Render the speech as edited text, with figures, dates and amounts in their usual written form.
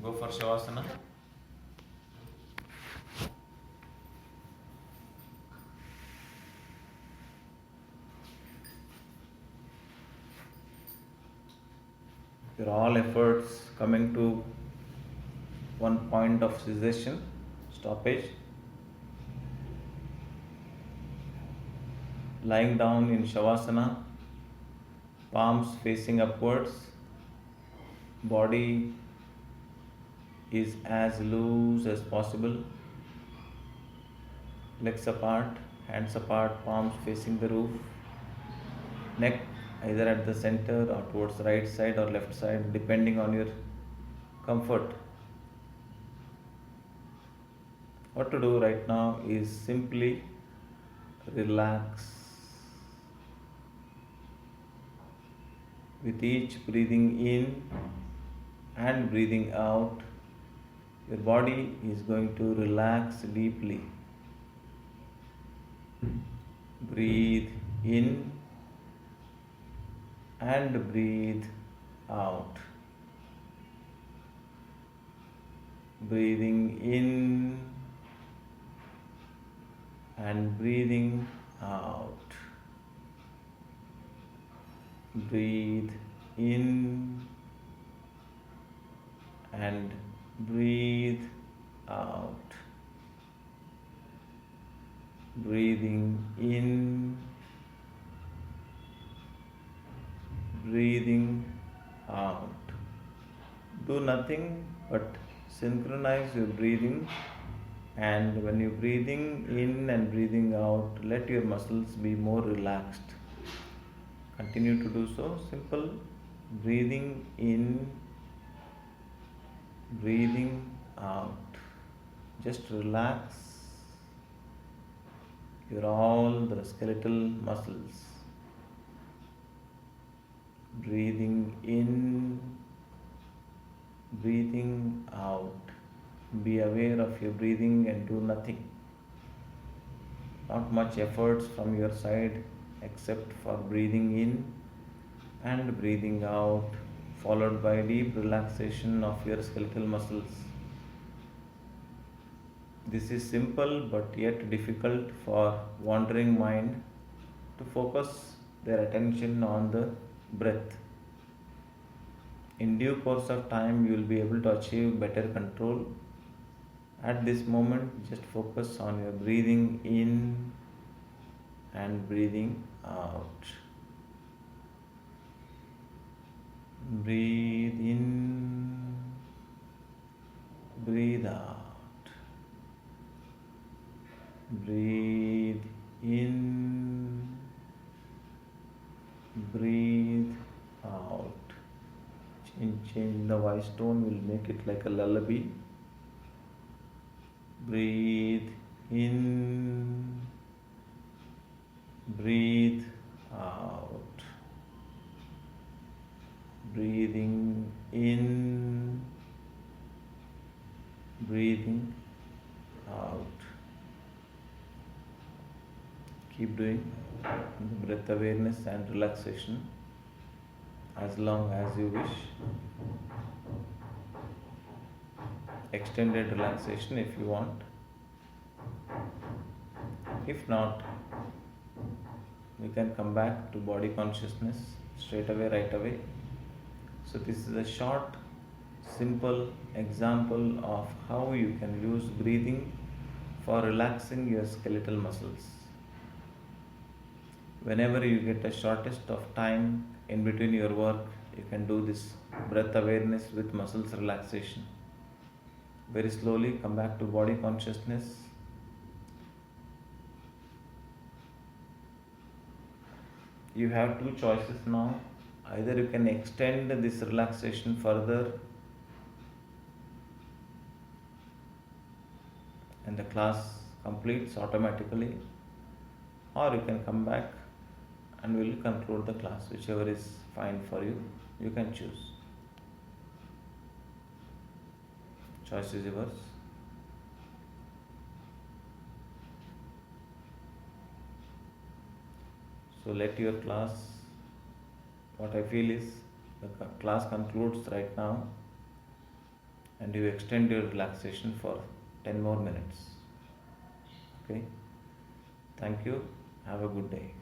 Go for Shavasana. Your all efforts coming to one point of cessation, stoppage. Lying down in Shavasana, palms facing upwards, body is as loose as possible, legs apart, hands apart, palms facing the roof, neck either at the center or towards the right side or left side, depending on your comfort. What to do right now is simply relax. With each breathing in and breathing out, your body is going to relax deeply. Breathe in and breathe out. Breathing in and breathing out. Breathe in and breathe out. Breathing in, breathing out. Do nothing but synchronize your breathing, and when you're breathing in and breathing out, let your muscles be more relaxed. Continue to do so. Simple breathing in, breathing out. Just relax all the skeletal muscles. Breathing in, breathing out. Be aware of your breathing and do nothing. Not much efforts from your side except for breathing in and breathing out, followed by deep relaxation of your skeletal muscles. This is simple but yet difficult for wandering mind to focus their attention on the breath. In due course of time, you will be able to achieve better control. At this moment, just focus on your breathing in and breathing out. Breathe in, breathe out. Breathe in, breathe out. Change the voice tone, will make it like a lullaby. Breathe in, breathe out. Breathing in, breathing out. Keep doing the breath awareness and relaxation as long as you wish. Extended relaxation if you want. If not, we can come back to body consciousness straight away, right away. So this is a short, simple example of how you can use breathing for relaxing your skeletal muscles. Whenever you get the shortest of time in between your work, you can do this breath awareness with muscles relaxation. Very slowly come back to body consciousness. You have two choices now. Either you can extend this relaxation further and the class completes automatically, or you can come back and we will conclude the class. Whichever is fine for you, you can choose. Choice is yours. So let your class, what I feel is the class concludes right now. and you extend your relaxation for 10 more minutes. Okay, thank you. Have a good day.